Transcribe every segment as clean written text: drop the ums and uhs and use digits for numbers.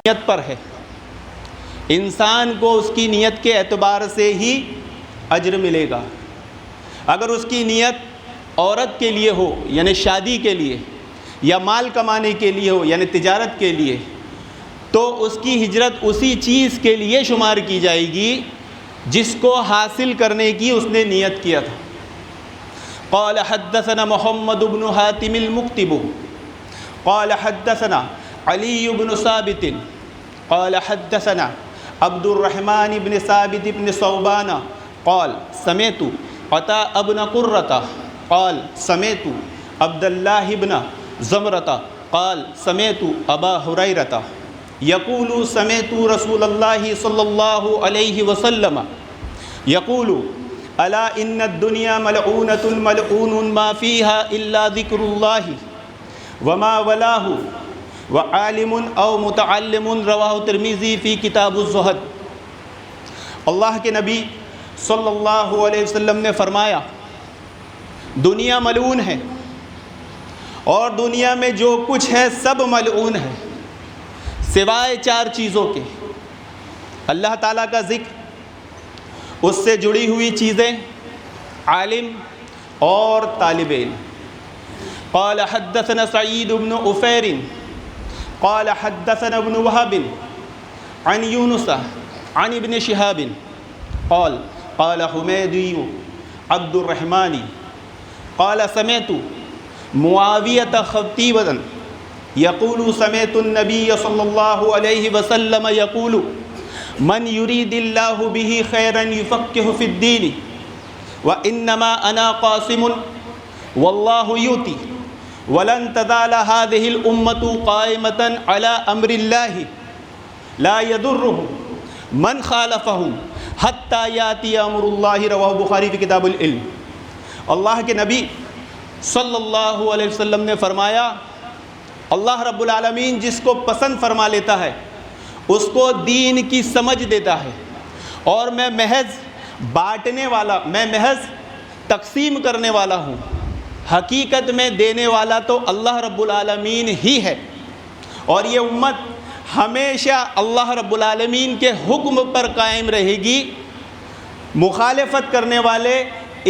نیت پر ہے، انسان کو اس کی نیت کے اعتبار سے ہی اجر ملے گا۔ اگر اس کی نیت عورت کے لیے ہو یعنی شادی کے لیے، یا مال کمانے کے لیے ہو یعنی تجارت کے لیے، تو اس کی ہجرت اسی چیز کے لیے شمار کی جائے گی جس کو حاصل کرنے کی اس نے نیت کیا تھا۔ قال حدثنا محمد بن حاتم المكتب قال حدثنا علی بن ثابت قال حدثنا عبد الرحمن بن ثابت بن ثوبان قال سمعت عطاء بن قرة قال سمعت عبد الله بن زمرة قال سمعت ابا هريرة يقول سمعت رسول الله صلى الله عليه وسلم يقول الا ان الدنيا ملعونة ملعون ما فيها الا ذكر الله وما ولاه وعالم او متعلم رواہ ترمذی فی کتاب الزہد۔ اللہ کے نبی صلی اللہ علیہ وسلم نے فرمایا دنیا ملعون ہے، اور دنیا میں جو کچھ ہے سب ملعون ہے سوائے چار چیزوں کے: اللہ تعالیٰ کا ذکر، اس سے جڑی ہوئی چیزیں، عالم اور طالب علم۔ قال حدثنا سعید بن عفیر قال حدثنا ابن وهب عن یونس عن ابن شهاب قال قال حمیدی عبد الرحمن قال سمعت معاویة خطیبا یقول سمعت النبی صلی اللہ علیہ وسلم یقول من يريد الله به خيرا يفقهه في الدين وإنما أنا قاسم والله يؤتي ولن تزال هذه الأمة قائمة على أمر الله لا يضرهم من خالفهم حتى يأتي أمر الله رواہ بخاری في کتاب العلم۔ اللہ کے نبی صلی اللہ علیہ وسلم نے فرمایا اللہ رب العالمین جس کو پسند فرما لیتا ہے اس کو دین کی سمجھ دیتا ہے، اور میں محض بانٹنے والا، میں محض تقسیم کرنے والا ہوں، حقیقت میں دینے والا تو اللہ رب العالمین ہی ہے، اور یہ امت ہمیشہ اللہ رب العالمین کے حکم پر قائم رہے گی۔ مخالفت کرنے والے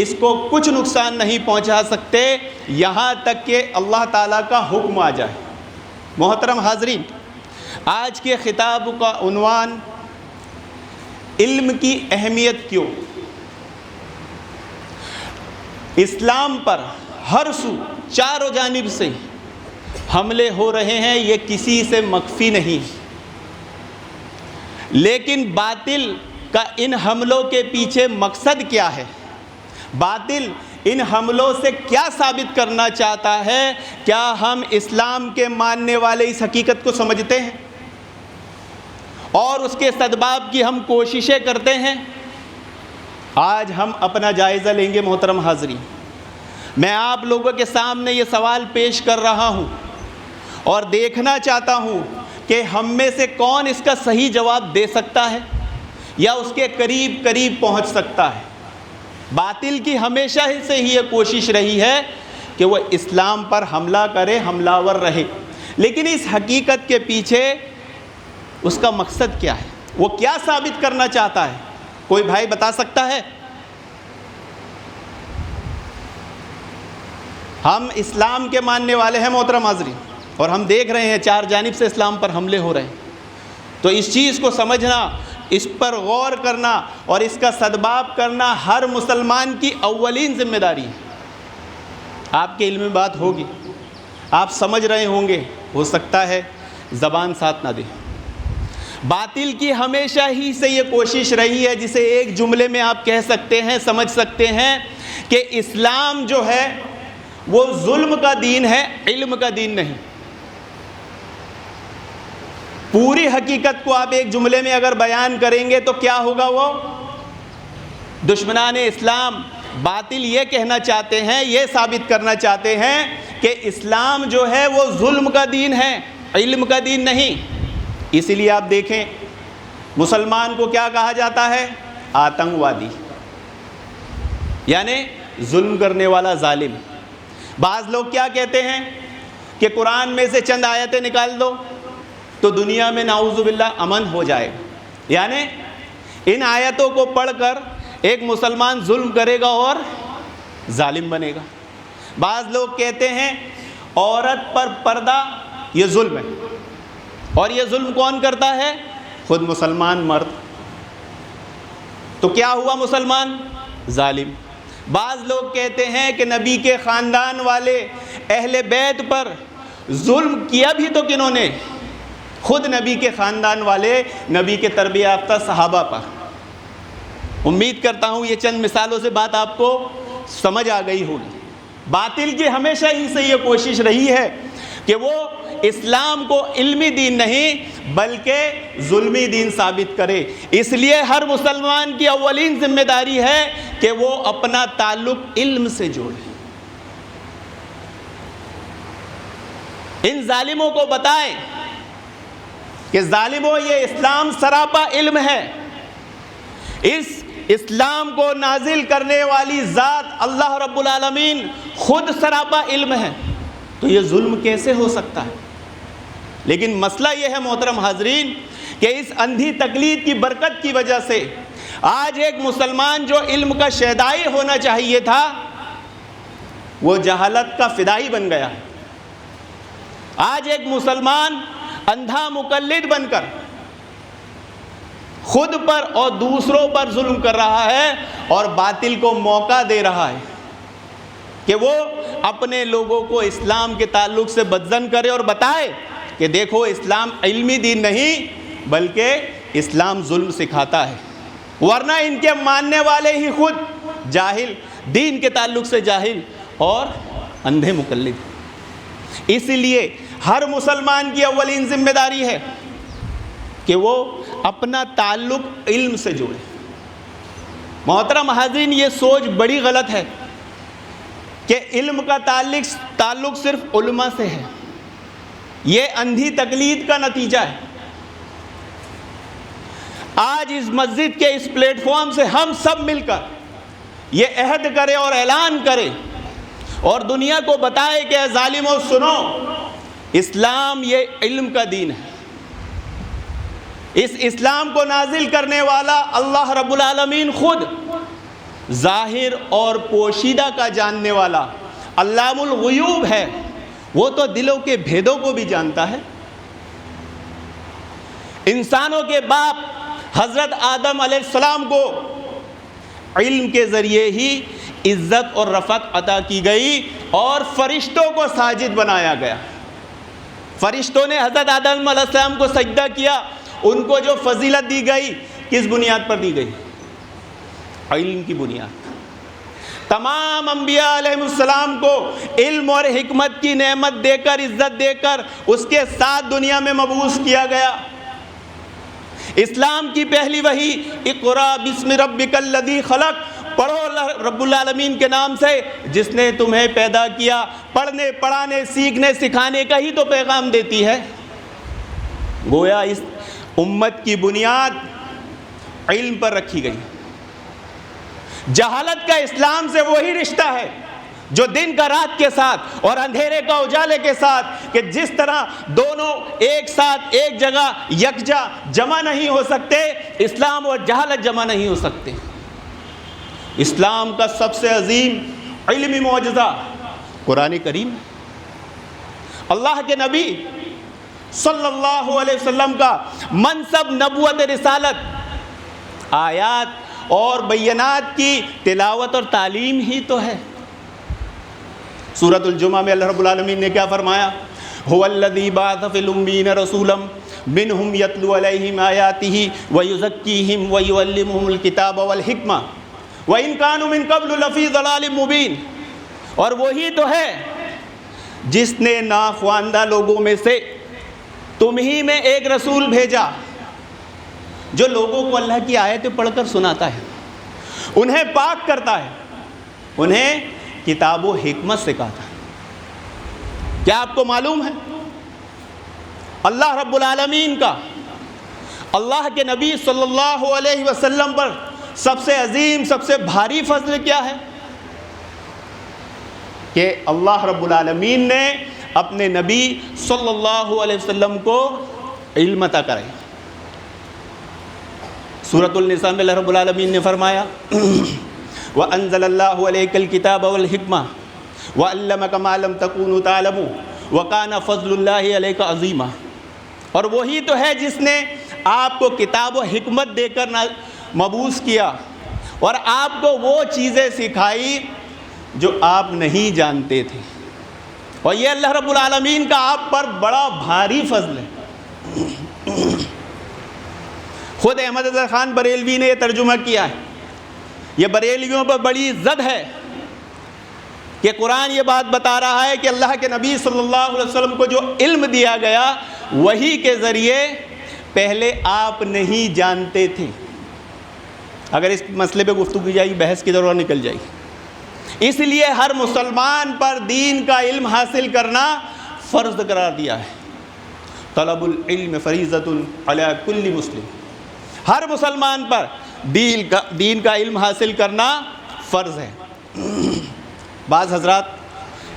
اس کو کچھ نقصان نہیں پہنچا سکتے یہاں تک کہ اللہ تعالیٰ کا حکم آ جائے۔ محترم حاضرین، آج کے خطاب کا عنوان علم کی اہمیت کیوں؟ اسلام پر ہر سو چاروں جانب سے حملے ہو رہے ہیں، یہ کسی سے مخفی نہیں، لیکن باطل کا ان حملوں کے پیچھے مقصد کیا ہے؟ باطل ان حملوں سے کیا ثابت کرنا چاہتا ہے؟ کیا ہم اسلام کے ماننے والے اس حقیقت کو سمجھتے ہیں اور اس کے سدباب کی ہم کوششیں کرتے ہیں؟ آج ہم اپنا جائزہ لیں گے۔ محترم حاضرین، میں آپ لوگوں کے سامنے یہ سوال پیش کر رہا ہوں اور دیکھنا چاہتا ہوں کہ ہم میں سے کون اس کا صحیح جواب دے سکتا ہے یا اس کے قریب قریب پہنچ سکتا ہے۔ باطل کی ہمیشہ سے ہی یہ کوشش رہی ہے کہ وہ اسلام پر حملہ کرے، حملہ ور رہے، لیکن اس حقیقت کے پیچھے اس کا مقصد کیا ہے؟ وہ کیا ثابت کرنا چاہتا ہے؟ کوئی بھائی بتا سکتا ہے؟ ہم اسلام کے ماننے والے ہیں محترم حاضرین، اور ہم دیکھ رہے ہیں چار جانب سے اسلام پر حملے ہو رہے ہیں، تو اس چیز کو سمجھنا، اس پر غور کرنا اور اس کا سدباب کرنا ہر مسلمان کی اولین ذمہ داری ہے۔ آپ کے علم میں بات ہوگی، آپ سمجھ رہے ہوں گے، ہو سکتا ہے زبان ساتھ نہ دے۔ باطل کی ہمیشہ ہی سے یہ کوشش رہی ہے، جسے ایک جملے میں آپ کہہ سکتے ہیں، سمجھ سکتے ہیں کہ اسلام جو ہے وہ ظلم کا دین ہے، علم کا دین نہیں۔ پوری حقیقت کو آپ ایک جملے میں اگر بیان کریں گے تو کیا ہوگا؟ وہ دشمنان اسلام باطل یہ کہنا چاہتے ہیں، یہ ثابت کرنا چاہتے ہیں کہ اسلام جو ہے وہ ظلم کا دین ہے، علم کا دین نہیں۔ اسی لیے آپ دیکھیں مسلمان کو کیا کہا جاتا ہے؟ آتنکوادی، یعنی ظلم کرنے والا ظالم۔ بعض لوگ کیا کہتے ہیں کہ قرآن میں سے چند آیتیں نکال دو تو دنیا میں نعوذ باللہ امن ہو جائے گا، یعنی ان آیتوں کو پڑھ کر ایک مسلمان ظلم کرے گا اور ظالم بنے گا۔ بعض لوگ کہتے ہیں عورت پر پردہ یہ ظلم ہے، اور یہ ظلم کون کرتا ہے؟ خود مسلمان مرد۔ تو کیا ہوا مسلمان؟ ظالم۔ بعض لوگ کہتے ہیں کہ نبی کے خاندان والے اہل بیت پر ظلم کیا بھی تو کنہوں نے؟ خود نبی کے خاندان والے، نبی کے تربیت یافتہ صحابہ پر۔ امید کرتا ہوں یہ چند مثالوں سے بات آپ کو سمجھ آ گئی ہوگی۔ باطل کی ہمیشہ ہی سے یہ کوشش رہی ہے کہ وہ اسلام کو علمی دین نہیں بلکہ ظلمی دین ثابت کرے۔ اس لیے ہر مسلمان کی اولین ذمہ داری ہے کہ وہ اپنا تعلق علم سے جوڑے، ان ظالموں کو بتائیں کہ ظالموں یہ اسلام سراپا علم ہے، اس اسلام کو نازل کرنے والی ذات اللہ رب العالمین خود سراپا علم ہے، تو یہ ظلم کیسے ہو سکتا ہے؟ لیکن مسئلہ یہ ہے محترم حاضرین کہ اس اندھی تقلید کی برکت کی وجہ سے آج ایک مسلمان جو علم کا شیدائی ہونا چاہیے تھا وہ جہالت کا فدائی بن گیا۔ آج ایک مسلمان اندھا مقلد بن کر خود پر اور دوسروں پر ظلم کر رہا ہے اور باطل کو موقع دے رہا ہے کہ وہ اپنے لوگوں کو اسلام کے تعلق سے بدظن کرے اور بتائے کہ دیکھو اسلام علمی دین نہیں بلکہ اسلام ظلم سکھاتا ہے، ورنہ ان کے ماننے والے ہی خود جاہل، دین کے تعلق سے جاہل اور اندھے مقلد۔ اس لیے ہر مسلمان کی اولین ذمہ داری ہے کہ وہ اپنا تعلق علم سے جوڑے۔ محترم حاضرین یہ سوچ بڑی غلط ہے کہ علم کا تعلق صرف علماء سے ہے، یہ اندھی تقلید کا نتیجہ ہے۔ آج اس مسجد کے اس پلیٹ فارم سے ہم سب مل کر یہ عہد کرے اور اعلان کرے اور دنیا کو بتائے کہ اے ظالموں سنو، اسلام یہ علم کا دین ہے، اس اسلام کو نازل کرنے والا اللہ رب العالمین خود ظاہر اور پوشیدہ کا جاننے والا علام الغیوب ہے، وہ تو دلوں کے بھیدوں کو بھی جانتا ہے۔ انسانوں کے باپ حضرت آدم علیہ السلام کو علم کے ذریعے ہی عزت اور رفعت عطا کی گئی اور فرشتوں کو ساجد بنایا گیا۔ فرشتوں نے حضرت آدم علیہ السلام کو سجدہ کیا، ان کو جو فضیلت دی گئی کس بنیاد پر دی گئی؟ علم کی بنیاد۔ تمام انبیاء علیہ السلام کو علم اور حکمت کی نعمت دے کر، عزت دے کر اس کے ساتھ دنیا میں مبعوث کیا گیا۔ اسلام کی پہلی وحی اقرا بسم ربک الذی خلق، پڑھو رب العالمین کے نام سے جس نے تمہیں پیدا کیا۔ پڑھنے، پڑھانے، سیکھنے، سکھانے کا ہی تو پیغام دیتی ہے۔ گویا اس امت کی بنیاد علم پر رکھی گئی۔ جہالت کا اسلام سے وہی رشتہ ہے جو دن کا رات کے ساتھ اور اندھیرے کا اجالے کے ساتھ، کہ جس طرح دونوں ایک ساتھ ایک جگہ یکجا جمع نہیں ہو سکتے، اسلام اور جہالت جمع نہیں ہو سکتے۔ اسلام کا سب سے عظیم علمی معجزہ قرآن کریم ہے۔ اللہ کے نبی صلی اللہ علیہ وسلم کا منصب نبوت، رسالت، آیات اور بینات کی تلاوت اور تعلیم ہی تو ہے۔ سورۃ الجمعہ میں اللہ رب العالمین نے کیا فرمایا؟ هو الذی بعث فی الأمین رسولا منہم یتلو علیہم آیاتہ ویزکیہم ویعلمہم الکتاب والحکمہ وَإِن كَانُوا مِن قَبْلُ لَفِي ضَلَالٍ مُبِينٍ۔ اور وہی تو ہے جس نے ناخواندہ لوگوں میں سے تم ہی میں ایک رسول بھیجا جو لوگوں کو اللہ کی آیتیں پڑھ کر سناتا ہے، انہیں پاک کرتا ہے، انہیں کتاب و حکمت سکھاتا ہے۔ کیا آپ کو معلوم ہے اللہ رب العالمین کا اللہ کے نبی صلی اللہ علیہ وسلم پر سب سے عظیم، سب سے بھاری فضل کیا ہے؟ کہ اللہ رب العالمین نے اپنے نبی صلی اللہ علیہ وسلم کو علم عطا کرے۔ سورۃ النساء میں اللہ رب العالمین نے فرمایا وَأَنزَلَ اللَّهُ عَلَيْكَ الْكِتَابَ وَالْحِكْمَةَ وَعَلَّمَكَ مَا لَمْ تَكُونُوا تَعْلَمُونَ وَكَانَ فَضْلُ اللَّهِ عَلَيْكَ عَظِيمًا، اور وہی تو ہے جس نے آپ کو کتاب و حکمت دے کر مبعوث کیا اور آپ کو وہ چیزیں سکھائی جو آپ نہیں جانتے تھے، اور یہ اللہ رب العالمین کا آپ پر بڑا بھاری فضل ہے۔ خود احمد اظہر خان بریلوی نے یہ ترجمہ کیا ہے، یہ بریلویوں پر بڑی زد ہے کہ قرآن یہ بات بتا رہا ہے کہ اللہ کے نبی صلی اللہ علیہ وسلم کو جو علم دیا گیا وہی کے ذریعے پہلے آپ نہیں جانتے تھے۔ اگر اس مسئلے پہ گفتگو کی جائے گی بحث کی ضرورت نکل جائے گی۔ اس لیے ہر مسلمان پر دین کا علم حاصل کرنا فرض قرار دیا ہے۔ طلب العلم فریضۃ علی کل مسلم، ہر مسلمان پر دین کا علم حاصل کرنا فرض ہے۔ بعض حضرات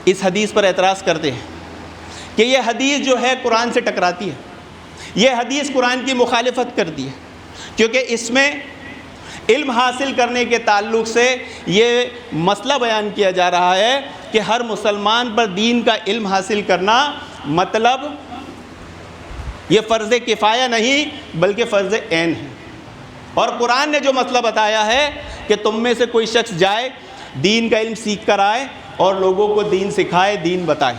اس حدیث پر اعتراض کرتے ہیں کہ یہ حدیث جو ہے قرآن سے ٹکراتی ہے، یہ حدیث قرآن کی مخالفت کرتی ہے، کیونکہ اس میں علم حاصل کرنے کے تعلق سے یہ مسئلہ بیان کیا جا رہا ہے کہ ہر مسلمان پر دین کا علم حاصل کرنا مطلب یہ فرض کفایہ نہیں بلکہ فرض عین ہے، اور قرآن نے جو مسئلہ بتایا ہے کہ تم میں سے کوئی شخص جائے دین کا علم سیکھ کر آئے اور لوگوں کو دین سکھائے، دین بتائے،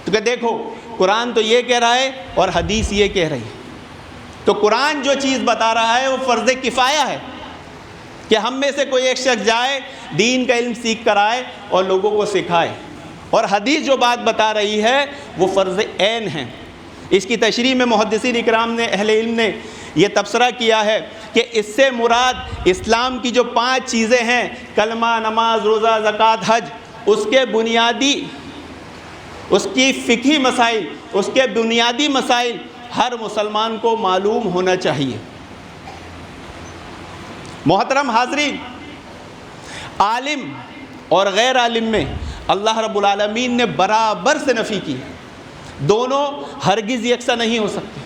تو کہ دیکھو قرآن تو یہ کہہ رہا ہے اور حدیث یہ کہہ رہی ہے، تو قرآن جو چیز بتا رہا ہے وہ فرض کفایہ ہے کہ ہم میں سے کوئی ایک شخص جائے دین کا علم سیکھ کر آئے اور لوگوں کو سکھائے، اور حدیث جو بات بتا رہی ہے وہ فرض عین ہے۔ اس کی تشریح میں محدثین اکرام نے، اہل علم نے یہ تبصرہ کیا ہے کہ اس سے مراد اسلام کی جو 5 چیزیں ہیں، کلمہ، نماز، روزہ، زکوٰۃ، حج، اس کے بنیادی، اس کی فقہی مسائل، اس کے بنیادی مسائل ہر مسلمان کو معلوم ہونا چاہیے۔ محترم حاضرین، عالم اور غیر عالم میں اللہ رب العالمین نے برابر سے نفی کی، دونوں ہرگز یکساں نہیں ہو سکتے۔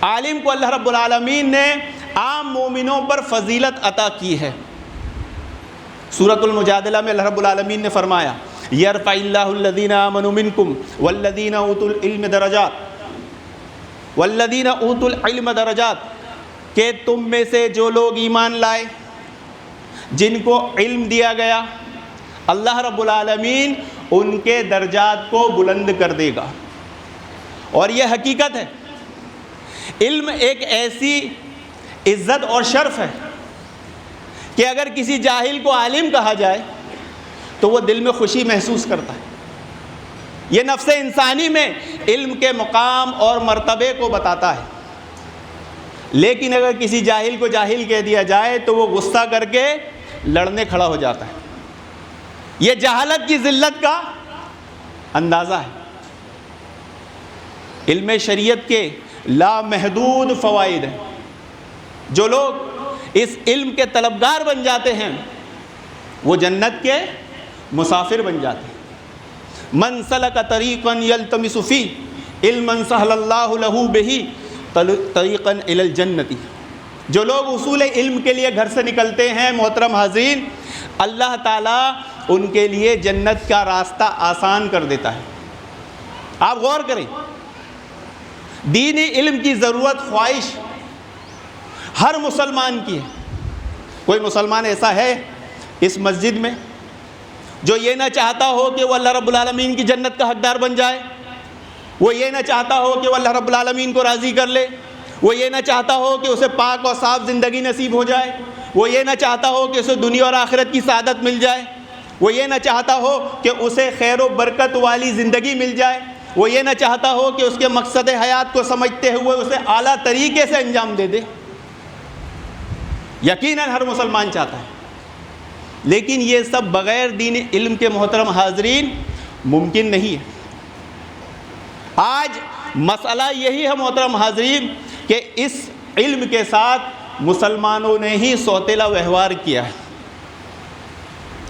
عالم کو اللہ رب العالمین نے عام مومنوں پر فضیلت عطا کی ہے۔ سورۃ المجادلہ میں اللہ رب العالمین نے فرمایا یرفع اللہ الذین آمنوا منکم والذین اوتوا العلم درجات، والذین اوتوا العلم درجات، کہ تم میں سے جو لوگ ایمان لائے، جن کو علم دیا گیا، اللہ رب العالمین ان کے درجات کو بلند کر دے گا۔ اور یہ حقیقت ہے، علم ایک ایسی عزت اور شرف ہے کہ اگر کسی جاہل کو عالم کہا جائے تو وہ دل میں خوشی محسوس کرتا ہے۔ یہ نفس انسانی میں علم کے مقام اور مرتبے کو بتاتا ہے، لیکن اگر کسی جاہل کو جاہل کہہ دیا جائے تو وہ غصہ کر کے لڑنے کھڑا ہو جاتا ہے۔ یہ جہالت کی ذلت کا اندازہ ہے۔ علم شریعت کے لامحدود فوائد ہیں، جو لوگ اس علم کے طلبگار بن جاتے ہیں وہ جنت کے مسافر بن جاتے ہیں۔ من سلک طریقا یلتمس فیہ علما سہل اللہ لہ بہ طریقا الی الجنۃ، جو لوگ اصول علم کے لیے گھر سے نکلتے ہیں، محترم حاضرین، اللہ تعالیٰ ان کے لیے جنت کا راستہ آسان کر دیتا ہے۔ آپ غور کریں، دینی علم کی ضرورت، خواہش ہر مسلمان کی ہے۔ کوئی مسلمان ایسا ہے اس مسجد میں جو یہ نہ چاہتا ہو کہ وہ اللہ رب العالمین کی جنت کا حقدار بن جائے؟ وہ یہ نہ چاہتا ہو کہ وہ اللہ رب العالمین کو راضی کر لے؟ وہ یہ نہ چاہتا ہو کہ اسے پاک اور صاف زندگی نصیب ہو جائے؟ وہ یہ نہ چاہتا ہو کہ اسے دنیا اور آخرت کی سعادت مل جائے؟ وہ یہ نہ چاہتا ہو کہ اسے خیر و برکت والی زندگی مل جائے؟ وہ یہ نہ چاہتا ہو کہ اس کے مقصد حیات کو سمجھتے ہوئے اسے اعلیٰ طریقے سے انجام دے دے؟ یقیناً ہر مسلمان چاہتا ہے، لیکن یہ سب بغیر دین علم کے، محترم حاضرین، ممکن نہیں ہے۔ آج مسئلہ یہی ہے محترم حاضرین کہ اس علم کے ساتھ مسلمانوں نے ہی سوتیلا ویوہار کیا ہے۔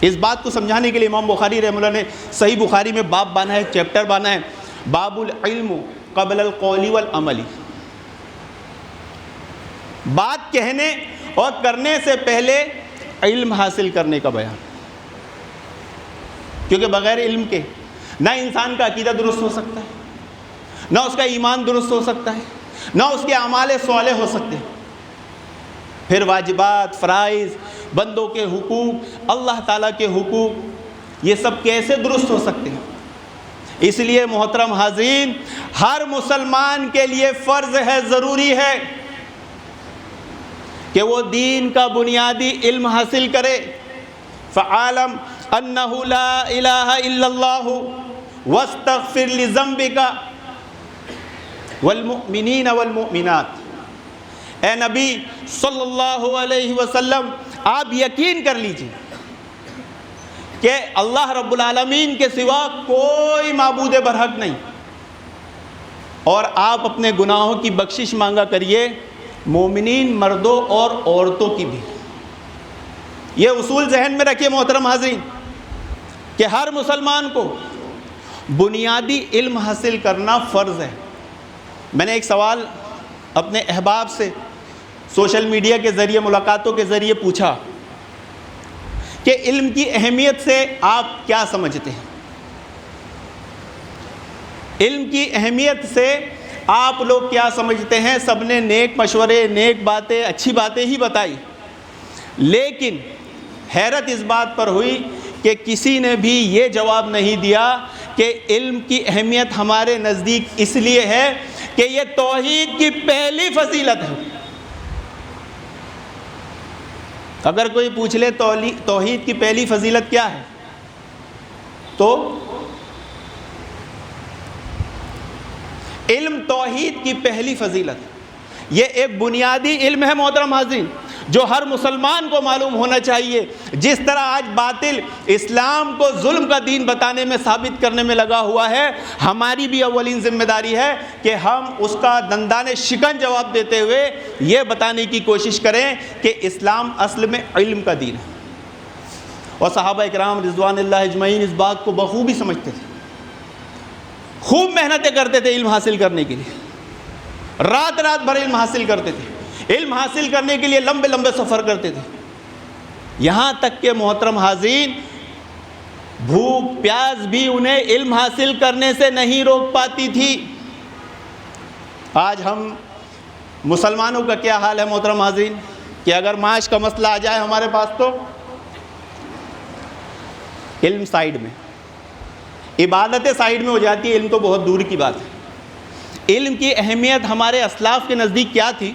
اس بات کو سمجھانے کے لیے امام بخاری رحمہ اللہ نے صحیح بخاری میں باب باندھا ہے، چیپٹر باندھا ہے، باب العلم قبل القول والعمل، بات کہنے اور کرنے سے پہلے علم حاصل کرنے کا بیان، کیونکہ بغیر علم کے نہ انسان کا عقیدہ درست ہو سکتا ہے، نہ اس کا ایمان درست ہو سکتا ہے، نہ اس کے اعمال صالح ہو سکتے ہیں، پھر واجبات، فرائض، بندوں کے حقوق، اللہ تعالیٰ کے حقوق، یہ سب کیسے درست ہو سکتے ہیں؟ اس لیے محترم حاضرین، ہر مسلمان کے لیے فرض ہے، ضروری ہے کہ وہ دین کا بنیادی علم حاصل کرے۔ فعالم انہ لا الہ الا اللہ واستغفر لذنبک والمؤمنین والمؤمنات، اے نبی صلی اللہ علیہ وسلم آپ یقین کر لیجئے کہ اللہ رب العالمین کے سوا کوئی معبود برحق نہیں، اور آپ اپنے گناہوں کی بخشش مانگا کریے، مومنین مردوں اور عورتوں کی بھی۔ یہ اصول ذہن میں رکھیے محترم حاضرین کہ ہر مسلمان کو بنیادی علم حاصل کرنا فرض ہے۔ میں نے ایک سوال اپنے احباب سے سوشل میڈیا کے ذریعے، ملاقاتوں کے ذریعے پوچھا کہ علم کی اہمیت سے آپ کیا سمجھتے ہیں؟ علم کی اہمیت سے آپ لوگ کیا سمجھتے ہیں؟ سب نے نیک مشورے، نیک باتیں، اچھی باتیں ہی بتائی، لیکن حیرت اس بات پر ہوئی کہ کسی نے بھی یہ جواب نہیں دیا کہ علم کی اہمیت ہمارے نزدیک اس لیے ہے کہ یہ توحید کی پہلی فضیلت ہے۔ اگر کوئی پوچھ لے توحید کی پہلی فضیلت کیا ہے، تو علم توحید کی پہلی فضیلت، یہ ایک بنیادی علم ہے محترم حاضرین، جو ہر مسلمان کو معلوم ہونا چاہیے۔ جس طرح آج باطل اسلام کو ظلم کا دین بتانے میں، ثابت کرنے میں لگا ہوا ہے، ہماری بھی اولین ذمہ داری ہے کہ ہم اس کا دندان شکن جواب دیتے ہوئے یہ بتانے کی کوشش کریں کہ اسلام اصل میں علم کا دین ہے۔ اور صحابہ اکرام رضوان اللہ اجمعین اس بات کو بخوبی سمجھتے تھے، خوب محنتیں کرتے تھے علم حاصل کرنے کے لیے، رات رات بھر علم حاصل کرتے تھے، علم حاصل کرنے کے لیے لمبے لمبے سفر کرتے تھے، یہاں تک کہ محترم حاضرین بھوک پیاس بھی انہیں علم حاصل کرنے سے نہیں روک پاتی تھی۔ آج ہم مسلمانوں کا کیا حال ہے محترم حاضرین کہ اگر معاش کا مسئلہ آ جائے ہمارے پاس تو علم سائیڈ میں، عبادتیں سائیڈ میں ہو جاتی ہے، علم تو بہت دور کی بات ہے۔ علم کی اہمیت ہمارے اسلاف کے نزدیک کیا تھی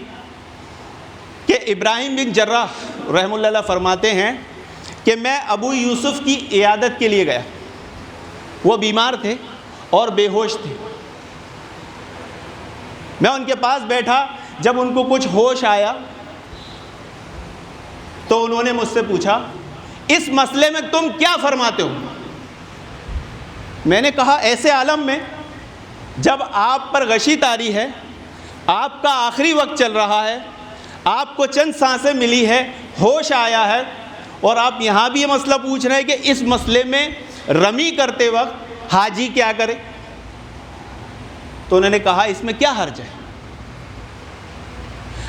کہ ابراہیم بن جراح رحمہ اللہ فرماتے ہیں کہ میں ابو یوسف کی عیادت کے لیے گیا، وہ بیمار تھے اور بے ہوش تھے، میں ان کے پاس بیٹھا، جب ان کو کچھ ہوش آیا تو انہوں نے مجھ سے پوچھا اس مسئلے میں تم کیا فرماتے ہو؟ میں نے کہا ایسے عالم میں جب آپ پر غشی طاری ہے، آپ کا آخری وقت چل رہا ہے، آپ کو چند سانسیں ملی ہے، ہوش آیا ہے، اور آپ یہاں بھی یہ مسئلہ پوچھ رہے ہیں کہ اس مسئلے میں رمی کرتے وقت حاجی کیا کرے؟ تو انہوں نے کہا اس میں کیا حرج ہے؟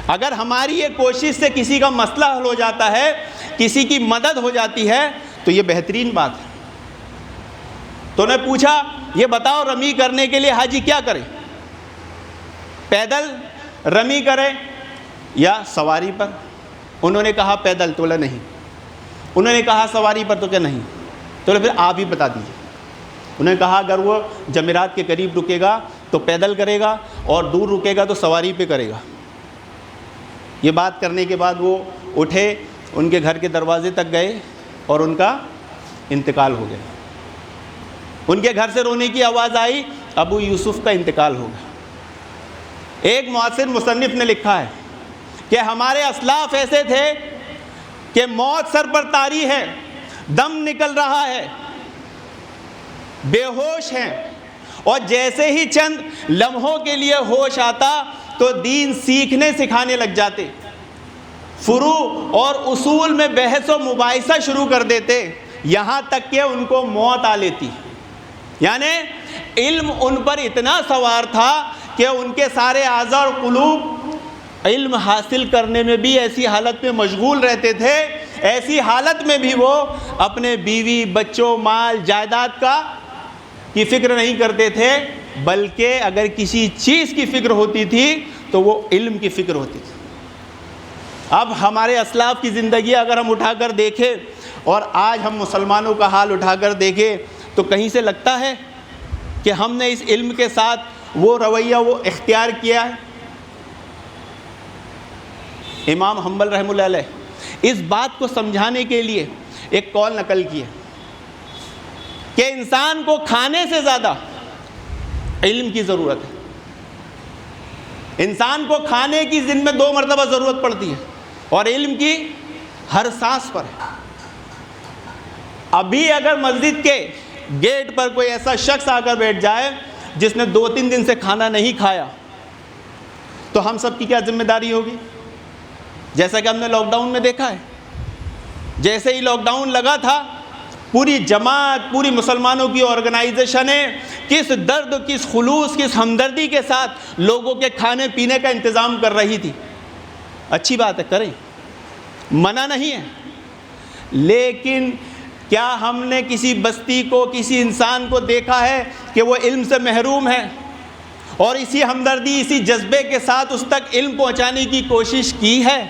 اگر ہماری یہ کوشش سے کسی کا مسئلہ حل ہو جاتا ہے، کسی کی مدد ہو جاتی ہے تو یہ بہترین بات ہے۔ تو انہوں نے پوچھا یہ بتاؤ رمی کرنے کے لیے حاجی کیا کرے؟ پیدل رمی کرے یا سواری پر؟ انہوں نے کہا پیدل، تو بولا نہیں۔ انہوں نے کہا سواری پر، تو کیا نہیں؟ تو پھر آپ ہی بتا دیجیے۔ انہوں نے کہا اگر وہ جمرات کے قریب رکے گا تو پیدل کرے گا، اور دور رکے گا تو سواری پہ کرے گا۔ یہ بات کرنے کے بعد وہ اٹھے، ان کے گھر کے دروازے تک گئے اور ان کا انتقال ہو گیا۔ ان کے گھر سے رونے کی آواز آئی، ابو یوسف کا انتقال ہو گیا۔ ایک معاصر مصنف نے لکھا ہے کہ ہمارے اسلاف ایسے تھے کہ موت سر پر طاری ہے، دم نکل رہا ہے، بے ہوش ہیں، اور جیسے ہی چند لمحوں کے لیے ہوش آتا تو دین سیکھنے سکھانے لگ جاتے، فروع اور اصول میں بحث و مباحثہ شروع کر دیتے، یہاں تک کہ ان کو موت آ لیتی. یعنی علم ان پر اتنا سوار تھا کہ ان کے سارے اعضاء اور قلوب علم حاصل کرنے میں بھی ایسی حالت میں مشغول رہتے تھے، ایسی حالت میں بھی وہ اپنے بیوی بچوں مال جائیداد کی فکر نہیں کرتے تھے، بلکہ اگر کسی چیز کی فکر ہوتی تھی تو وہ علم کی فکر ہوتی تھی. اب ہمارے اسلاف کی زندگی اگر ہم اٹھا کر دیکھیں اور آج ہم مسلمانوں کا حال اٹھا کر دیکھیں تو کہیں سے لگتا ہے کہ ہم نے اس علم کے ساتھ وہ رویہ وہ اختیار کیا ہے. امام حنبل رحمہ اللہ علیہ اس بات کو سمجھانے کے لیے ایک قول نقل کیا کہ انسان کو کھانے سے زیادہ علم کی ضرورت ہے. انسان کو کھانے کی دن میں 2 مرتبہ ضرورت پڑتی ہے اور علم کی ہر سانس پر ہے. ابھی اگر مسجد کے گیٹ پر کوئی ایسا شخص آ کر بیٹھ جائے جس نے 2-3 دن سے کھانا نہیں کھایا تو ہم سب کی کیا ذمہ داری ہوگی؟ جیسا کہ ہم نے لاک ڈاؤن میں دیکھا ہے، جیسے ہی لاک ڈاؤن لگا تھا پوری جماعت، پوری مسلمانوں کی آرگنائزیشنیں کس درد، کس خلوص، کس ہمدردی کے ساتھ لوگوں کے کھانے پینے کا انتظام کر رہی تھی. اچھی بات ہے، کریں، منع نہیں ہے، لیکن کیا ہم نے کسی بستی کو، کسی انسان کو دیکھا ہے کہ وہ علم سے محروم ہے اور اسی ہمدردی، اسی جذبے کے ساتھ اس تک علم پہنچانے کی کوشش کی ہے؟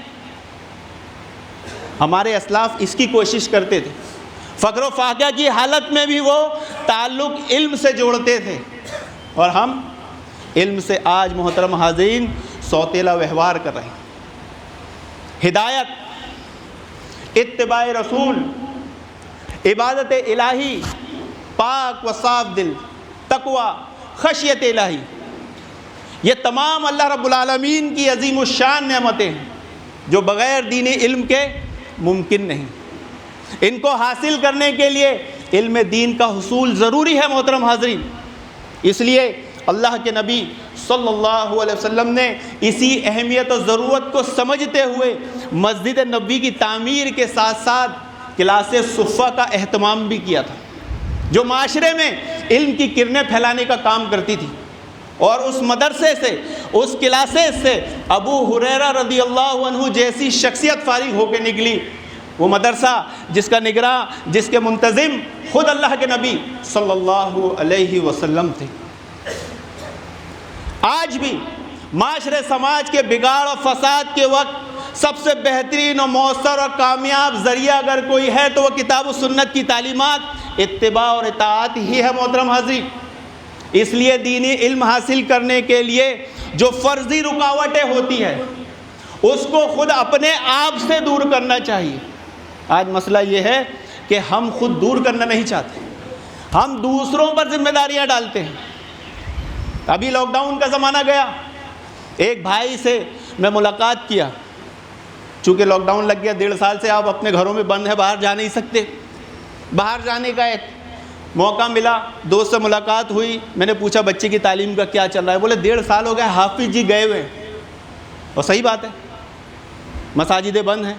ہمارے اسلاف اس کی کوشش کرتے تھے. فقر و فاقہ کی حالت میں بھی وہ تعلق علم سے جوڑتے تھے، اور ہم علم سے آج محترم حاضرین سوتیلا ویوہار کر رہے ہیں. ہدایت، اتباع رسول، عبادت الہی، پاک و صاف دل، تقوی، خشیت الہی، یہ تمام اللہ رب العالمین کی عظیم الشان نعمتیں ہیں جو بغیر دین علم کے ممکن نہیں. ان کو حاصل کرنے کے لیے علم دین کا حصول ضروری ہے محترم حاضرین. اس لیے اللہ کے نبی صلی اللہ علیہ وسلم نے اسی اہمیت و ضرورت کو سمجھتے ہوئے مسجد نبوی کی تعمیر کے ساتھ ساتھ کلاس صفہ کا اہتمام بھی کیا تھا، جو معاشرے میں علم کی کرنیں پھیلانے کا کام کرتی تھی. اور اس مدرسے سے، اس کلاسز سے ابو ہریرہ رضی اللہ عنہ جیسی شخصیت فارغ ہو کے نکلی. وہ مدرسہ جس کا نگراں، جس کے منتظم خود اللہ کے نبی صلی اللہ علیہ وسلم تھے. آج بھی معاشرے سماج کے بگاڑ اور فساد کے وقت سب سے بہترین اور مؤثر اور کامیاب ذریعہ اگر کوئی ہے تو وہ کتاب و سنت کی تعلیمات، اتباع اور اطاعت ہی ہے محترم حاضرین. اس لیے دینی علم حاصل کرنے کے لیے جو فرضی رکاوٹیں ہوتی ہیں اس کو خود اپنے آپ سے دور کرنا چاہیے. آج مسئلہ یہ ہے کہ ہم خود دور کرنا نہیں چاہتے، ہم دوسروں پر ذمہ داریاں ڈالتے ہیں. ابھی لاک ڈاؤن کا زمانہ گیا، ایک بھائی سے میں ملاقات کیا، چونکہ لاک ڈاؤن لگ گیا 1.5 سال سے آپ اپنے گھروں میں بند ہیں، باہر جا نہیں سکتے. باہر جانے کا ایک موقع ملا، دوست سے ملاقات ہوئی، میں نے پوچھا بچے کی تعلیم کا کیا چل رہا ہے؟ بولے 1.5 سال ہو گئے حافظ جی گئے ہوئے ہیں. اور صحیح بات ہے، مساجدیں بند ہیں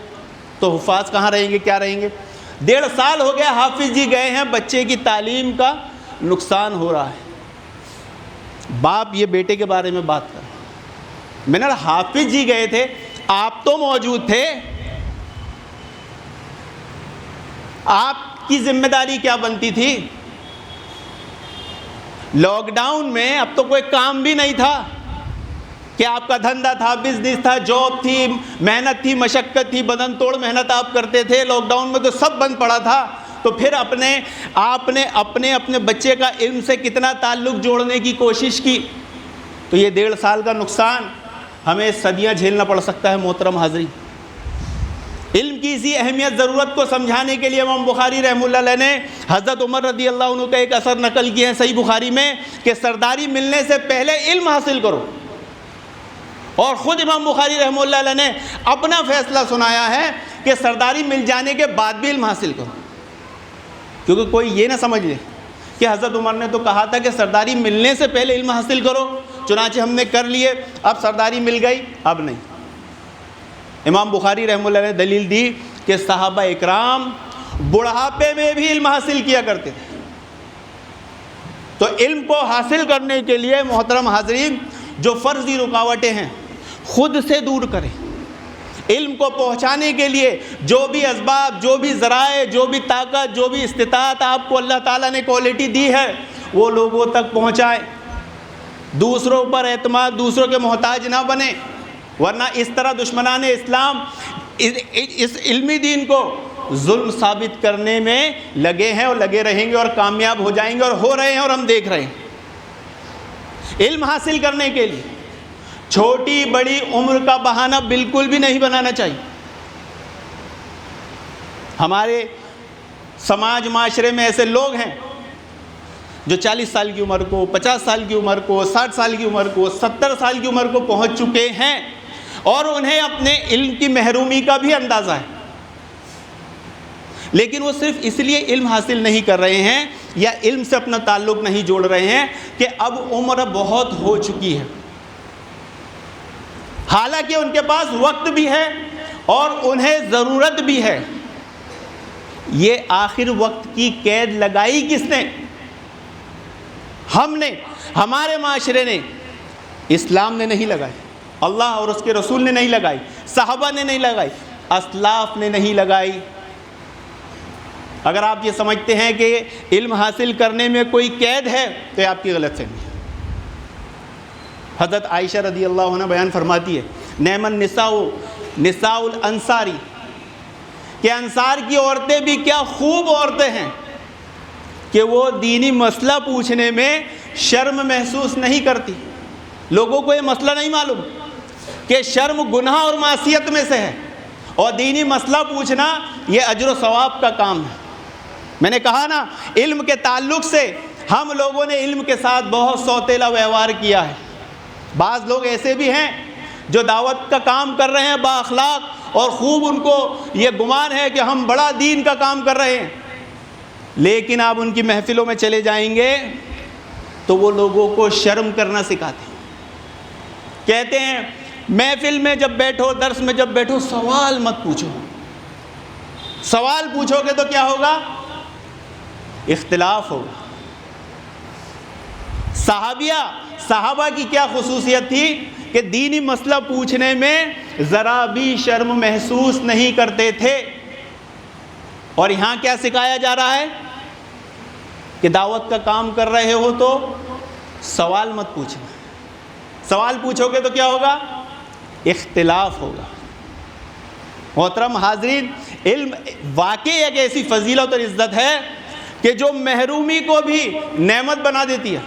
تو حفاظ کہاں رہیں گے، کیا رہیں گے؟ 1.5 سال ہو گیا حافظ جی گئے ہیں، بچے کی تعلیم کا نقصان ہو رہا ہے. باپ یہ بیٹے کے بارے میں بات کر، میں نے کہا حافظ جی گئے تھے، آپ تو موجود تھے، آپ کی ذمہ داری کیا بنتی تھی؟ لاک ڈاؤن میں اب تو کوئی کام بھی نہیں تھا کہ آپ کا دھندا تھا، بزنس تھا، جاب تھی، محنت تھی، مشقت تھی، بدن توڑ محنت آپ کرتے تھے. لاک ڈاؤن میں تو سب بند پڑا تھا. تو پھر آپ نے اپنے بچے کا علم سے کتنا تعلق جوڑنے کی کوشش کی. تو یہ 1.5 سال کا نقصان ہمیں صدیاں جھیلنا پڑ سکتا ہے محترم حاضرین. علم کی اسی اہمیت ضرورت کو سمجھانے کے لیے امام بخاری رحمہ اللہ علیہ نے حضرت عمر رضی اللہ عنہ کا ایک اثر نقل کیا ہے صحیح بخاری میں کہ سرداری ملنے سے پہلے علم حاصل کرو. اور خود امام بخاری رحمہ اللہ علیہ نے اپنا فیصلہ سنایا ہے کہ سرداری مل جانے کے بعد بھی علم حاصل کرو. کیونکہ کوئی یہ نہ سمجھ لے کہ حضرت عمر نے تو کہا تھا کہ سرداری ملنے سے پہلے علم حاصل کرو، چنانچہ ہم نے کر لیے، اب سرداری مل گئی اب نہیں. امام بخاری رحمہ اللہ نے دلیل دی کہ صحابہ اکرام بڑھاپے میں بھی علم حاصل کیا کرتے تھے۔ تو علم کو حاصل کرنے کے لیے محترم حاضرین جو فرضی رکاوٹیں ہیں خود سے دور کریں۔ علم کو پہنچانے کے لیے جو بھی اسباب، جو بھی ذرائع، جو بھی طاقت، جو بھی استطاعت آپ کو اللہ تعالیٰ نے کوالٹی دی ہے وہ لوگوں تک پہنچائیں۔ دوسروں پر اعتماد، دوسروں کے محتاج نہ بنیں، ورنہ اس طرح دشمنان اسلام اس علمی دین کو ظلم ثابت کرنے میں لگے ہیں اور لگے رہیں گے اور کامیاب ہو جائیں گے، اور ہو رہے ہیں اور ہم دیکھ رہے ہیں۔ علم حاصل کرنے کے لیے چھوٹی بڑی عمر کا بہانہ بالکل بھی نہیں بنانا چاہیے۔ ہمارے سماج معاشرے میں ایسے لوگ ہیں جو 40 سال کی عمر کو، 50 سال کی عمر کو، 60 سال کی عمر کو، 70 سال کی عمر کو پہنچ چکے ہیں اور انہیں اپنے علم کی محرومی کا بھی اندازہ ہے، لیکن وہ صرف اس لیے علم حاصل نہیں کر رہے ہیں یا علم سے اپنا تعلق نہیں جوڑ رہے ہیں کہ اب عمر بہت ہو چکی ہے، حالانکہ ان کے پاس وقت بھی ہے اور انہیں ضرورت بھی ہے۔ یہ آخر وقت کی قید لگائی کس نے؟ ہم نے، ہمارے معاشرے نے، اسلام نے نہیں لگائی، اللہ اور اس کے رسول نے نہیں لگائی، صحابہ نے نہیں لگائی، اسلاف نے نہیں لگائی۔ اگر آپ یہ سمجھتے ہیں کہ علم حاصل کرنے میں کوئی قید ہے تو یہ آپ کی غلط فہمی ہے۔ حضرت عائشہ رضی اللہ عنہ بیان فرماتی ہے، نعم النساء نساء الانصاری، کہ انصار کی عورتیں بھی کیا خوب عورتیں ہیں کہ وہ دینی مسئلہ پوچھنے میں شرم محسوس نہیں کرتی۔ لوگوں کو یہ مسئلہ نہیں معلوم کہ شرم گناہ اور معصیت میں سے ہے، اور دینی مسئلہ پوچھنا یہ اجر و ثواب کا کام ہے۔ میں نے کہا نا، علم کے تعلق سے ہم لوگوں نے علم کے ساتھ بہت سوتیلا ویوہار کیا ہے۔ بعض لوگ ایسے بھی ہیں جو دعوت کا کام کر رہے ہیں با اخلاق، اور خوب ان کو یہ گمان ہے کہ ہم بڑا دین کا کام کر رہے ہیں، لیکن آپ ان کی محفلوں میں چلے جائیں گے تو وہ لوگوں کو شرم کرنا سکھاتے ہیں۔ کہتے ہیں محفل میں جب بیٹھو، درس میں جب بیٹھو، سوال مت پوچھو، سوال پوچھو گے تو کیا ہوگا؟ اختلاف ہوگا۔ صحابہ کی کیا خصوصیت تھی کہ دینی مسئلہ پوچھنے میں ذرا بھی شرم محسوس نہیں کرتے تھے، اور یہاں کیا سکھایا جا رہا ہے کہ دعوت کا کام کر رہے ہو تو سوال مت پوچھنا، سوال پوچھو گے تو کیا ہوگا؟ اختلاف ہوگا۔ محترم حاضرین، علم واقعی ایک ایسی فضیلت اور عزت ہے کہ جو محرومی کو بھی نعمت بنا دیتی ہے،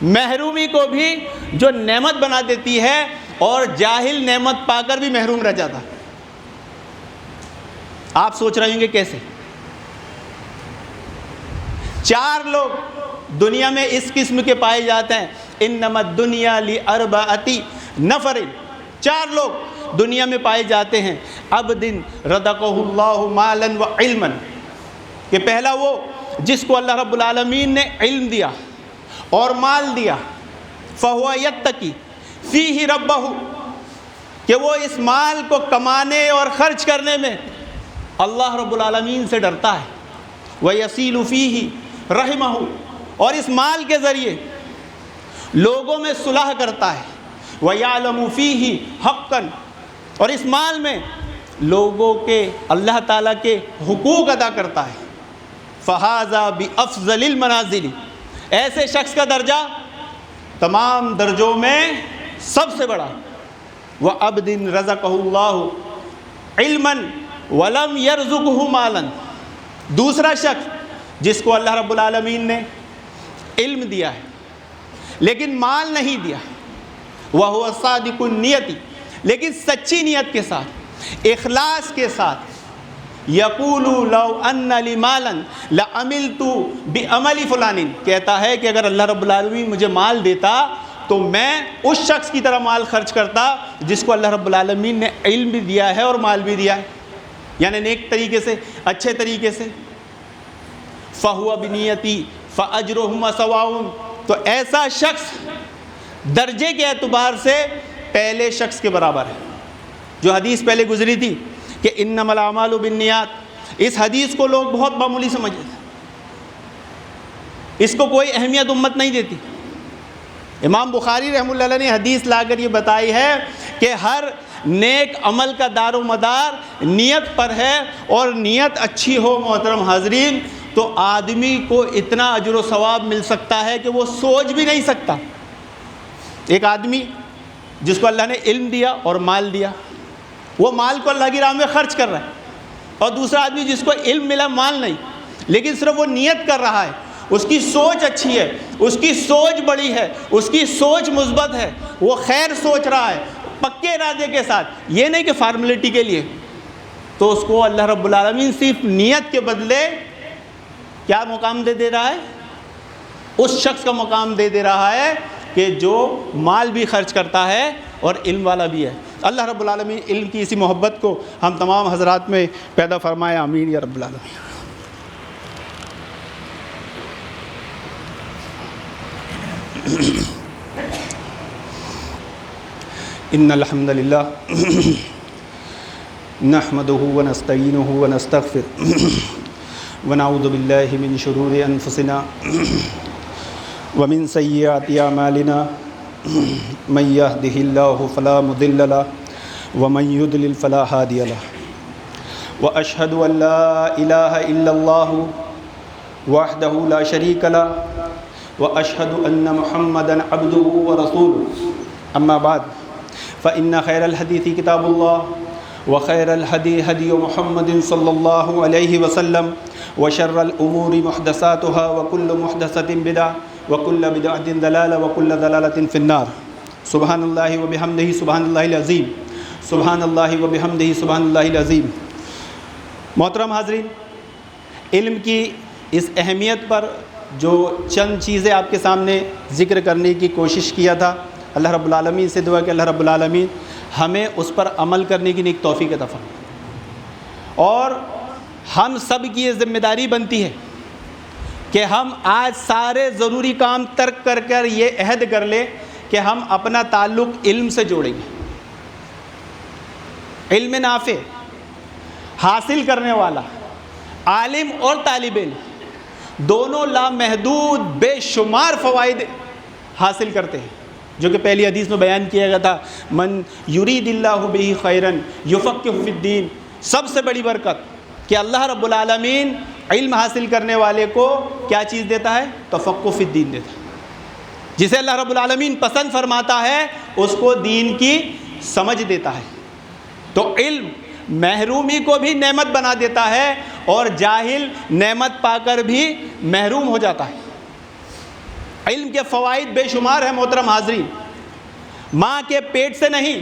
محرومی کو بھی جو نعمت بنا دیتی ہے، اور جاہل نعمت پا کر بھی محروم رہ جاتا ہے۔ آپ سوچ رہے ہوں گے کیسے؟ 4 لوگ دنیا میں اس قسم کے پائے جاتے ہیں، انما الدنیا لاربعۃ نفر، 4 لوگ دنیا میں پائے جاتے ہیں، عبد رزقہ اللہ مالا وعلما، کہ پہلا وہ جس کو اللہ رب العالمین نے علم دیا اور مال دیا، فہو یتقی فیہ ربہ، کہ وہ اس مال کو کمانے اور خرچ کرنے میں اللہ رب العالمین سے ڈرتا ہے، وَيَصِيلُ فِيهِ رَحِمَهُ، اور اس مال کے ذریعے لوگوں میں صلح کرتا ہے، وَيَعْلَمُ فِيهِ حَقًّا، اور اس مال میں لوگوں کے اللہ تعالیٰ کے حقوق ادا کرتا ہے، فَهَذَا بِأَفْضَلِ الْمَنَازِلِ، ایسے شخص کا درجہ تمام درجوں میں سب سے بڑا، وَعَبْدٍ رَزَقَهُ اللَّهُ عِلْمًا وَلَمْ يَرْزُقْهُ مَالًا، دوسرا شخص جس کو اللہ رب العالمین نے علم دیا ہے لیکن مال نہیں دیا، وَهُوَ صَادِقُ النِّيَّةِ، لیکن سچی نیت کے ساتھ، اخلاص کے ساتھ، یقول لو ان لی مالا لعملت بعمل فلان، کہتا ہے کہ اگر اللہ رب العالمین مجھے مال دیتا تو میں اس شخص کی طرح مال خرچ کرتا جس کو اللہ رب العالمین نے علم بھی دیا ہے اور مال بھی دیا ہے، یعنی نیک طریقے سے، اچھے طریقے سے، فَهُوَ بِنِيَّتِي فَأَجْرُهُمَا سَوَاءٌ، تو ایسا شخص درجے کے اعتبار سے پہلے شخص کے برابر ہے۔ جو حدیث پہلے گزری تھی کہ انما الاعمال بالنیات، اس حدیث کو لوگ بہت معمولی سمجھتے ہیں، اس کو کوئی اہمیت امت نہیں دیتی۔ امام بخاری رحمہ اللہ علیہ نے حدیث لا کر یہ بتائی ہے کہ ہر نیک عمل کا دار و مدار نیت پر ہے، اور نیت اچھی ہو محترم حاضرین تو آدمی کو اتنا اجر و ثواب مل سکتا ہے کہ وہ سوچ بھی نہیں سکتا۔ ایک آدمی جس کو اللہ نے علم دیا اور مال دیا، وہ مال کو اللہ کی راہ میں خرچ کر رہا ہے، اور دوسرا آدمی جس کو علم ملا مال نہیں، لیکن صرف وہ نیت کر رہا ہے، اس کی سوچ اچھی ہے، اس کی سوچ بڑی ہے، اس کی سوچ مثبت ہے، وہ خیر سوچ رہا ہے پکے ارادے کے ساتھ، یہ نہیں کہ فارمیلٹی کے لیے، تو اس کو اللہ رب العالمین صرف نیت کے بدلے کیا مقام دے رہا ہے؟ اس شخص کا مقام دے رہا ہے کہ جو مال بھی خرچ کرتا ہے اور علم والا بھی ہے۔ اللہ رب العالمین علم کی اسی محبت کو ہم تمام حضرات میں پیدا فرمائے، آمین یا رب العالمین۔ ان الحمد للہ نحمده ونستعینه ونستغفر ونعوذ باللہ من شرور انفسنا ومن سیئات اعمالنا من يهده الله فلا مضل له ومن يضلل فلا هادي له واشهد ان لا اله الا الله وحده لا شريك له واشهد ان محمدا عبده ورسوله اما بعد فان خير الحديث كتاب الله وخير الهدي هدي محمد صلى الله عليه وسلم وشر الامور محدثاتها وكل محدثة بدعة وكل بدعة ضلالة وكل ضلالة في النار۔ سبحان اللہ وبحمدہ سبحان اللہ العظیم، سبحان اللہ وبحمدہ سبحان اللہ العظیم۔ محترم حاضرین، علم کی اس اہمیت پر جو چند چیزیں آپ کے سامنے ذکر کرنے کی کوشش کیا تھا، اللہ رب العالمین سے دعا کہ اللہ رب العالمین ہمیں اس پر عمل کرنے کی نیک توفیق عطا فرمائے، اور ہم سب کی یہ ذمہ داری بنتی ہے کہ ہم آج سارے ضروری کام ترک کر یہ عہد کر لیں کہ ہم اپنا تعلق علم سے جوڑیں گے۔ علم نافع حاصل کرنے والا عالم اور طالب علم دونوں لامحدود بے شمار فوائد حاصل کرتے ہیں، جو کہ پہلی حدیث میں بیان کیا گیا تھا، من یرید اللہ بہ خیرن یفقہ فی الدین۔ سب سے بڑی برکت کہ اللہ رب العالمین علم حاصل کرنے والے کو کیا چیز دیتا ہے؟ تفقہ فی الدین دیتا ہے۔ جسے اللہ رب العالمین پسند فرماتا ہے اس کو دین کی سمجھ دیتا ہے۔ تو علم محرومی کو بھی نعمت بنا دیتا ہے، اور جاہل نعمت پا کر بھی محروم ہو جاتا ہے۔ علم کے فوائد بے شمار ہیں محترم حاضرین۔ ماں کے پیٹ سے نہیں،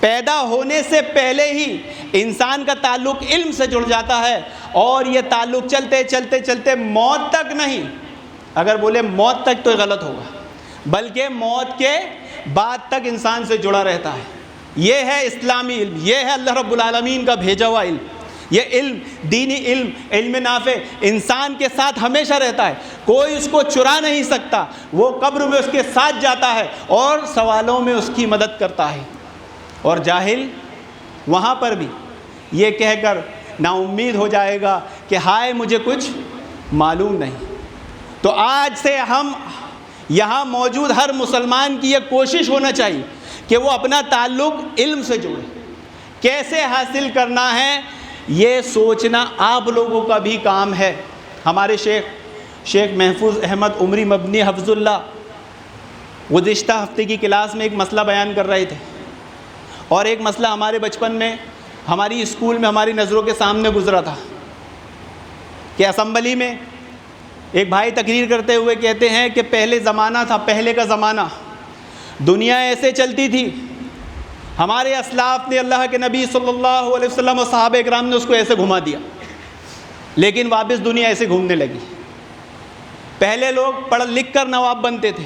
پیدا ہونے سے پہلے ہی انسان کا تعلق علم سے جڑ جاتا ہے، اور یہ تعلق چلتے چلتے چلتے موت تک نہیں، اگر بولے موت تک تو غلط ہوگا، بلکہ موت کے بعد تک انسان سے جڑا رہتا ہے۔ یہ ہے اسلامی علم، یہ ہے اللہ رب العالمین کا بھیجا ہوا علم۔ یہ علم دینی علم، علم نافع انسان کے ساتھ ہمیشہ رہتا ہے، کوئی اس کو چرا نہیں سکتا۔ وہ قبر میں اس کے ساتھ جاتا ہے اور سوالوں میں اس کی مدد کرتا ہے، اور جاہل وہاں پر بھی یہ کہہ کر نا امید ہو جائے گا کہ ہائے مجھے کچھ معلوم نہیں۔ تو آج سے ہم یہاں موجود ہر مسلمان کی یہ کوشش ہونا چاہیے کہ وہ اپنا تعلق علم سے جوڑے۔ کیسے حاصل کرنا ہے یہ سوچنا آپ لوگوں کا بھی کام ہے۔ ہمارے شیخ محفوظ احمد عمری مبنی حفظ اللہ گزشتہ ہفتے کی کلاس میں ایک مسئلہ بیان کر رہے تھے، اور ایک مسئلہ ہمارے بچپن میں ہماری اسکول میں ہماری نظروں کے سامنے گزرا تھا کہ اسمبلی میں ایک بھائی تقریر کرتے ہوئے کہتے ہیں کہ پہلے زمانہ تھا، پہلے کا زمانہ، دنیا ایسے چلتی تھی، ہمارے اسلاف نے اللہ کے نبی صلی اللہ علیہ وسلم اور صحابہ اکرام نے اس کو ایسے گھما دیا، لیکن واپس دنیا ایسے گھومنے لگی۔ پہلے لوگ پڑھ لکھ کر نواب بنتے تھے،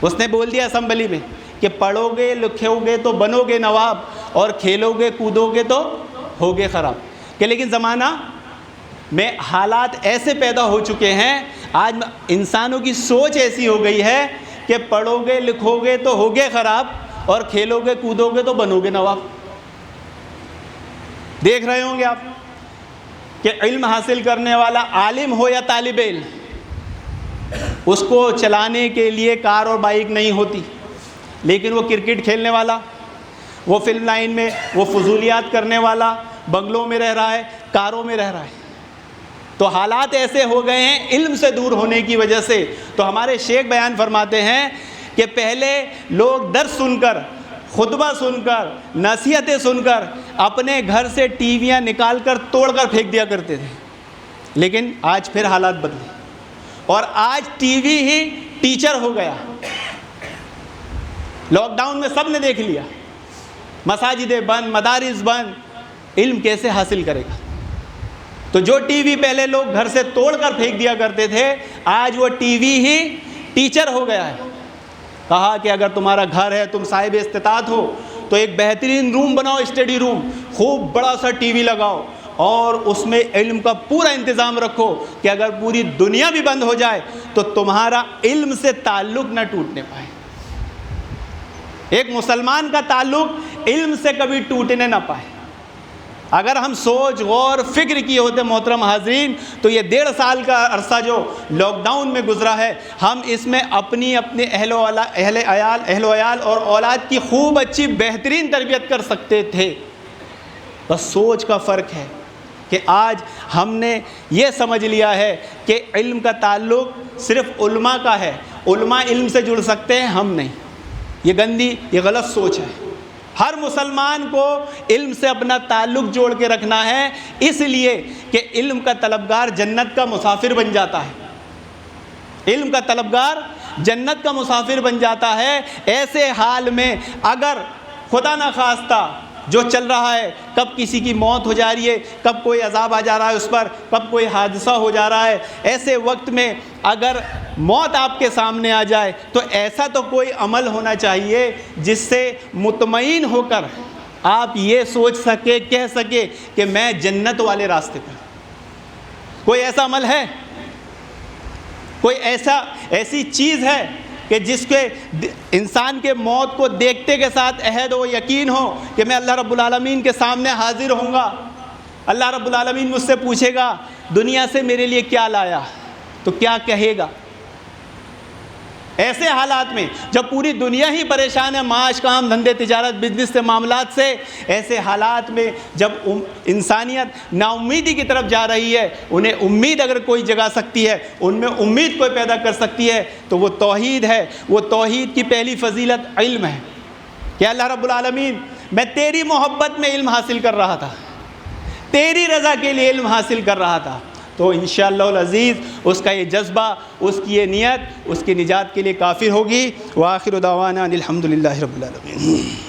اس نے بول دیا اسمبلی میں کہ پڑھو گے لکھو گے تو بنو گے نواب، اور کھیلو گے کودو گے تو ہوگے خراب۔ کہ لیکن زمانہ میں حالات ایسے پیدا ہو چکے ہیں، آج انسانوں کی سوچ ایسی ہو گئی ہے کہ پڑھو گے لکھو گے تو ہوگے خراب، اور کھیلو گے کودو گے تو بنو گے نواب۔ دیکھ رہے ہوں گے آپ کہ علم حاصل کرنے والا عالم ہو یا طالب علم، اس کو چلانے کے لیے کار اور بائک نہیں ہوتی، لیکن وہ کرکٹ کھیلنے والا، وہ فلم لائن میں وہ فضولیات کرنے والا بنگلوں میں رہ رہا ہے، کاروں میں رہ رہا ہے۔ تو حالات ایسے ہو گئے ہیں علم سے دور ہونے کی وجہ سے۔ تو ہمارے شیخ بیان فرماتے ہیں کہ پہلے لوگ درس سن کر، خطبہ سن کر، نصیحتیں سن کر اپنے گھر سے ٹی ویاں نکال کر توڑ کر پھینک دیا کرتے تھے، لیکن آج پھر حالات بدلے اور آج ٹی وی ہی ٹیچر ہو گیا۔ لاک ڈاؤن میں سب نے دیکھ لیا، مساجدیں بند، مدارس بند، علم کیسے حاصل کرے گا؟ تو جو ٹی وی پہلے لوگ گھر سے توڑ کر پھینک دیا کرتے تھے، آج وہ ٹی وی ہی ٹیچر ہو گیا ہے۔ کہا کہ اگر تمہارا گھر ہے، تم صاحب استطاعت ہو، تو ایک بہترین روم بناؤ، اسٹڈی روم، خوب بڑا سا ٹی وی لگاؤ اور اس میں علم کا پورا انتظام رکھو کہ اگر پوری دنیا بھی بند ہو جائے تو تمہارا علم سے تعلق نہ ٹوٹنے پائے۔ ایک مسلمان کا تعلق علم سے کبھی ٹوٹنے نہ پائے۔ اگر ہم سوچ غور فکر کیے ہوتے محترم حاضرین، تو یہ 1.5 سال کا عرصہ جو لاک ڈاؤن میں گزرا ہے، ہم اس میں اپنے اہل و عیال اور اولاد کی خوب اچھی بہترین تربیت کر سکتے تھے۔ بس سوچ کا فرق ہے کہ آج ہم نے یہ سمجھ لیا ہے کہ علم کا تعلق صرف علماء کا ہے، علماء علم سے جڑ سکتے ہیں، ہم نہیں۔ یہ گندی، یہ غلط سوچ ہے۔ ہر مسلمان کو علم سے اپنا تعلق جوڑ کے رکھنا ہے، اس لیے کہ علم کا طلبگار جنت کا مسافر بن جاتا ہے۔ علم کا طلبگار جنت کا مسافر بن جاتا ہے۔ ایسے حال میں اگر خدا نخواستہ جو چل رہا ہے، کب کسی کی موت ہو جا رہی ہے، کب کوئی عذاب آ جا رہا ہے اس پر، کب کوئی حادثہ ہو جا رہا ہے، ایسے وقت میں اگر موت آپ کے سامنے آ جائے تو ایسا تو کوئی عمل ہونا چاہیے جس سے مطمئن ہو کر آپ یہ سوچ سکے، کہہ سکے کہ میں جنت والے راستے پر۔ کوئی ایسا عمل ہے؟ کوئی ایسی چیز ہے کہ جس کے انسان کے موت کو دیکھتے کے ساتھ عہد و یقین ہو کہ میں اللہ رب العالمین کے سامنے حاضر ہوں گا، اللہ رب العالمین مجھ سے پوچھے گا دنیا سے میرے لیے کیا لایا، تو کیا کہے گا؟ ایسے حالات میں جب پوری دنیا ہی پریشان ہے معاش، کام دھندے، تجارت، بزنس سے معاملات سے، ایسے حالات میں جب انسانیت نا امیدی کی طرف جا رہی ہے، انہیں امید اگر کوئی جگا سکتی ہے، ان میں امید کوئی پیدا کر سکتی ہے تو وہ توحید ہے۔ وہ توحید کی پہلی فضیلت علم ہے کہ اللہ رب العالمین میں تیری محبت میں علم حاصل کر رہا تھا، تیری رضا کے لیے علم حاصل کر رہا تھا، تو انشاءاللہ العزیز اس کا یہ جذبہ، اس کی یہ نیت اس کی نجات کے لیے کافی ہوگی۔ وآخر دعوانا الحمدللہ رب العالمین۔